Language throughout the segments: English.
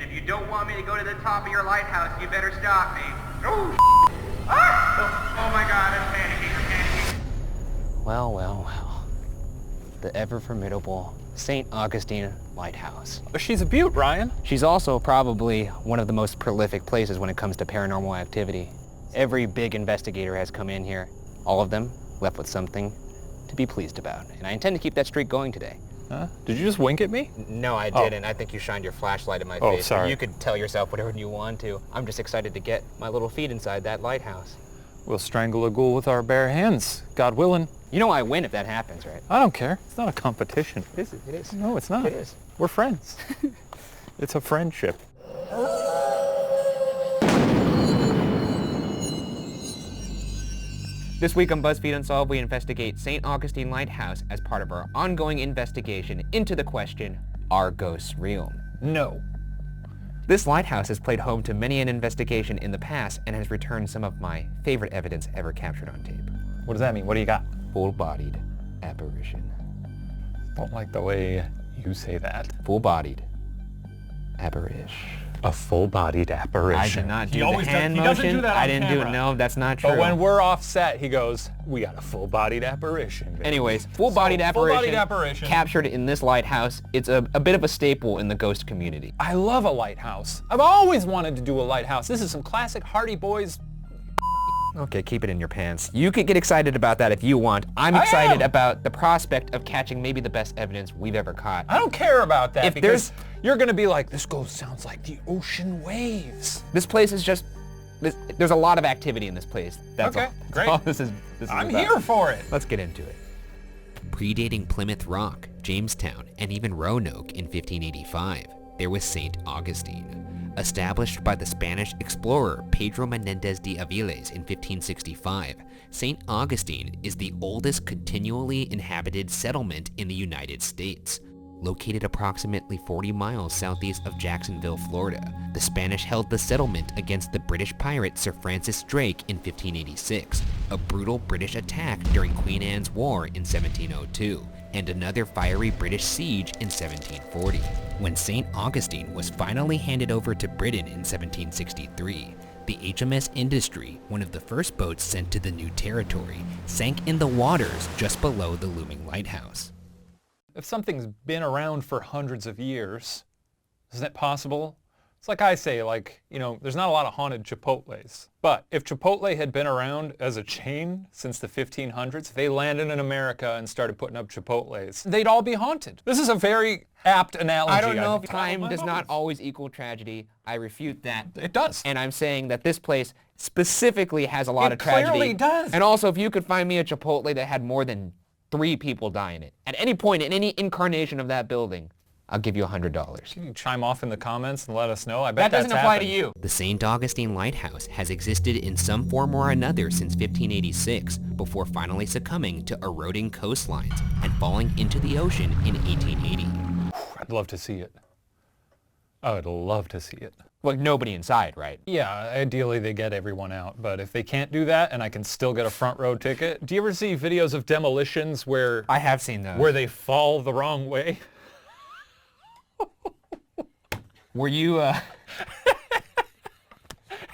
if you don't want me to go to the top of your lighthouse, you better stop me. Oh, oh my god, I'm panicking. Well, well, well. The ever-formidable St. Augustine Lighthouse. She's a beaut, Ryan. She's also probably one of the most prolific places when it comes to paranormal activity. Every big investigator has come in here. All of them left with something to be pleased about. And I intend to keep that streak going today. Huh? Did you just wink at me? No, I didn't. I think you shined your flashlight in my face. Sorry. You could tell yourself whatever you want to. I'm just excited to get my little feet inside that lighthouse. We'll strangle a ghoul with our bare hands, God willing. You know I win if that happens, right? I don't care. It's not a competition. It is. No, it's not. It is. We're friends. It's a friendship. This week on BuzzFeed Unsolved, we investigate St. Augustine Lighthouse as part of our ongoing investigation into the question, are ghosts real? No. This lighthouse has played home to many an investigation in the past and has returned some of my favorite evidence ever captured on tape. What does that mean? What do you got? Full-bodied apparition. Don't like the way you say that. Full-bodied apparition. A full-bodied apparition. I did not do He the always hand does, he doesn't motion. do that on I didn't do it. camera. No, that's not true. But when we're off set, he goes, we got a full-bodied apparition. Baby. Anyways, full-bodied apparition captured in this lighthouse. It's a bit of a staple in the ghost community. I love a lighthouse. I've always wanted to do a lighthouse. This is some classic Hardy Boys. Okay, keep it in your pants. You could get excited about that if you want. I'm excited about the prospect of catching maybe the best evidence we've ever caught. I don't care about that If because you're going to be like, this ghost sounds like the ocean waves. This place is just, there's a lot of activity in this place. That's Okay, all. That's great. all this is I'm about. here for it. Let's get into it. Predating Plymouth Rock, Jamestown, and even Roanoke in 1585, there was St. Augustine. Established by the Spanish explorer Pedro Menendez de Aviles in 1565, St. Augustine is the oldest continually inhabited settlement in the United States. Located approximately 40 miles southeast of Jacksonville, Florida, the Spanish held the settlement against the British pirate Sir Francis Drake in 1586, a brutal British attack during Queen Anne's War in 1702, and another fiery British siege in 1740. When St. Augustine was finally handed over to Britain in 1763, the HMS Industry, one of the first boats sent to the new territory, sank in the waters just below the looming lighthouse. If something's been around for hundreds of years, isn't it possible? It's like I say, there's not a lot of haunted Chipotles. But if Chipotle had been around as a chain since the 1500s, they landed in America and started putting up Chipotles, they'd all be haunted. This is a very apt analogy. I don't know if think. time does not always equal tragedy. I refute that. It does. And I'm saying that this place specifically has a lot of tragedy. It clearly does. And also, if you could find me a Chipotle that had more than 3 people die in it, at any point in any incarnation of that building, I'll give you $100. Can you chime off in the comments and let us know? I bet That doesn't that's apply happened. to you. The St. Augustine Lighthouse has existed in some form or another since 1586, before finally succumbing to eroding coastlines and falling into the ocean in 1880. I'd love to see it. I would love to see it. Like nobody inside, right? Yeah, ideally they get everyone out, but if they can't do that and I can still get a front row ticket. Do you ever see videos of demolitions where I have seen those. where they fall the wrong way? Were you,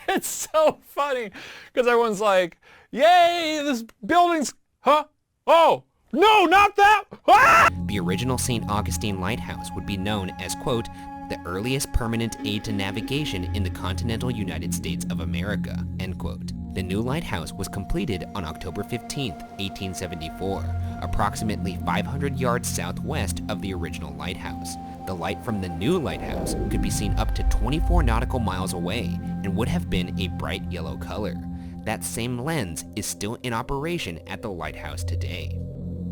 It's so funny because everyone's like, yay, this building's, huh? Oh, no, not that! Ah! The original St. Augustine Lighthouse would be known as, quote, the earliest permanent aid to navigation in the continental United States of America, end quote. The new lighthouse was completed on October 15, 1874, approximately 500 yards southwest of the original lighthouse. The light from the new lighthouse could be seen up to 24 nautical miles away and would have been a bright yellow color. That same lens is still in operation at the lighthouse today.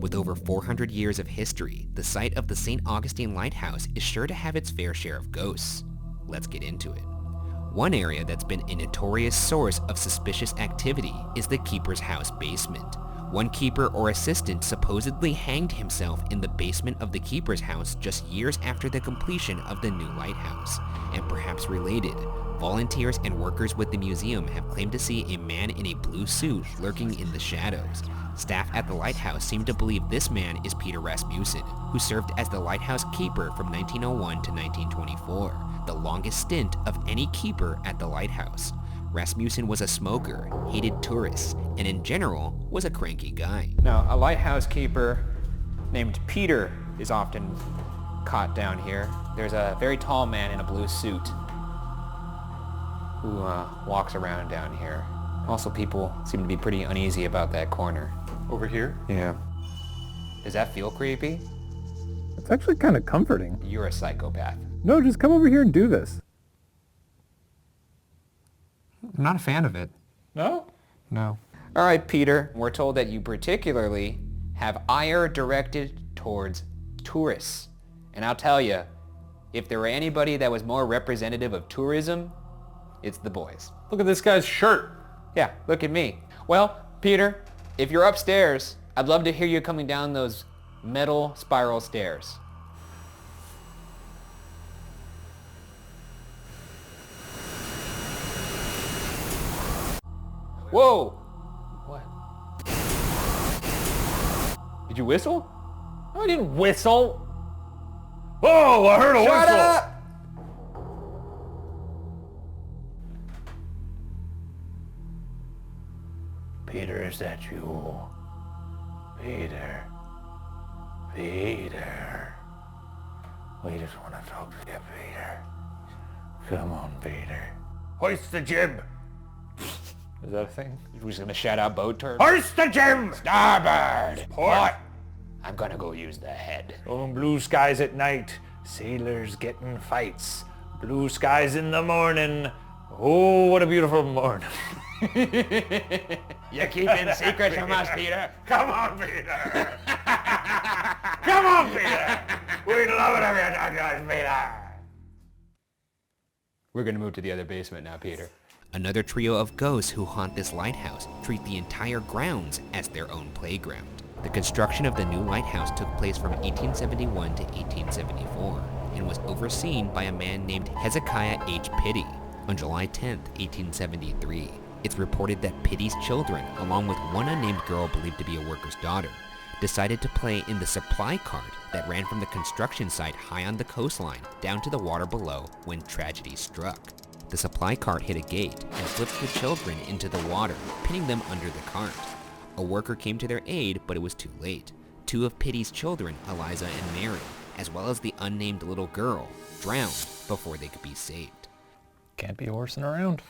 With over 400 years of history, the site of the St. Augustine Lighthouse is sure to have its fair share of ghosts. Let's get into it. One area that's been a notorious source of suspicious activity is the keeper's house basement. One keeper or assistant supposedly hanged himself in the basement of the keeper's house just years after the completion of the new lighthouse. And perhaps related, volunteers and workers with the museum have claimed to see a man in a blue suit lurking in the shadows. Staff at the lighthouse seem to believe this man is Peter Rasmussen, who served as the lighthouse keeper from 1901 to 1924, the longest stint of any keeper at the lighthouse. Rasmussen was a smoker, hated tourists, and in general was a cranky guy. Now, a lighthouse keeper named Peter is often caught down here. There's a very tall man in a blue suit who walks around down here. Also, people seem to be pretty uneasy about that corner. Over here? Yeah. Does that feel creepy? It's actually kind of comforting. You're a psychopath. No, just come over here and do this. I'm not a fan of it. No? No. All right, Peter. We're told that you particularly have ire directed towards tourists. And I'll tell you, if there were anybody that was more representative of tourism, it's the boys. Look at this guy's shirt. Yeah, look at me. Well, Peter, if you're upstairs, I'd love to hear you coming down those metal spiral stairs. Whoa! What? Did you whistle? No, I didn't whistle. Oh, I heard a Shut whistle. up! Peter, is that you? Peter. Peter. We just want to talk to you, Peter. Come on, Peter. Hoist the jib! Is that a thing? We're just gonna shout out boat terms. Hoist the jib! Starboard! Port! I'm gonna go use the head. On blue skies at night, sailors getting fights. Blue skies in the morning. Oh, what a beautiful morning. You're keeping secrets from us, Peter. Come on, Peter! Come on, Peter! We'd love it if you talk to us, Peter! We're gonna move to the other basement now, Peter. Another trio of ghosts who haunt this lighthouse treat the entire grounds as their own playground. The construction of the new lighthouse took place from 1871 to 1874 and was overseen by a man named Hezekiah H. Pitty on July 10, 1873. It's reported that Pitty's children, along with one unnamed girl believed to be a worker's daughter, decided to play in the supply cart that ran from the construction site high on the coastline down to the water below when tragedy struck. The supply cart hit a gate and flipped the children into the water, pinning them under the cart. A worker came to their aid, but it was too late. Two of Pitty's children, Eliza and Mary, as well as the unnamed little girl, drowned before they could be saved. Can't be horsing around.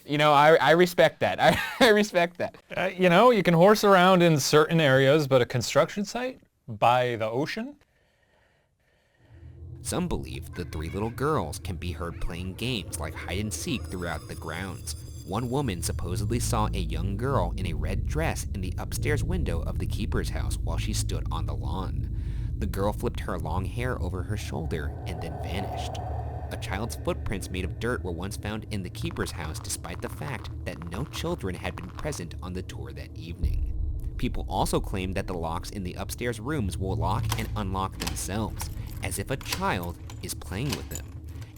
You know, I respect that. I respect that. You know, you can horse around in certain areas, but a construction site by the ocean? Some believe the three little girls can be heard playing games like hide and seek throughout the grounds. One woman supposedly saw a young girl in a red dress in the upstairs window of the keeper's house while she stood on the lawn. The girl flipped her long hair over her shoulder and then vanished. A child's footprints made of dirt were once found in the keeper's house despite the fact that no children had been present on the tour that evening. People also claim that the locks in the upstairs rooms will lock and unlock themselves, as if a child is playing with them.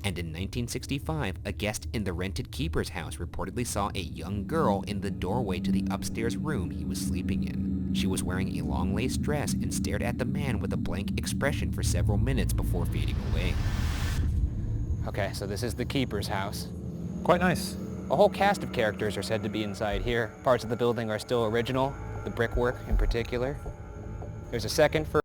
And in 1965, a guest in the rented keeper's house reportedly saw a young girl in the doorway to the upstairs room he was sleeping in. She was wearing a long lace dress and stared at the man with a blank expression for several minutes before fading away. Okay, so this is the keeper's house. Quite nice. A whole cast of characters are said to be inside here. Parts of the building are still original, the brickwork in particular. There's a second for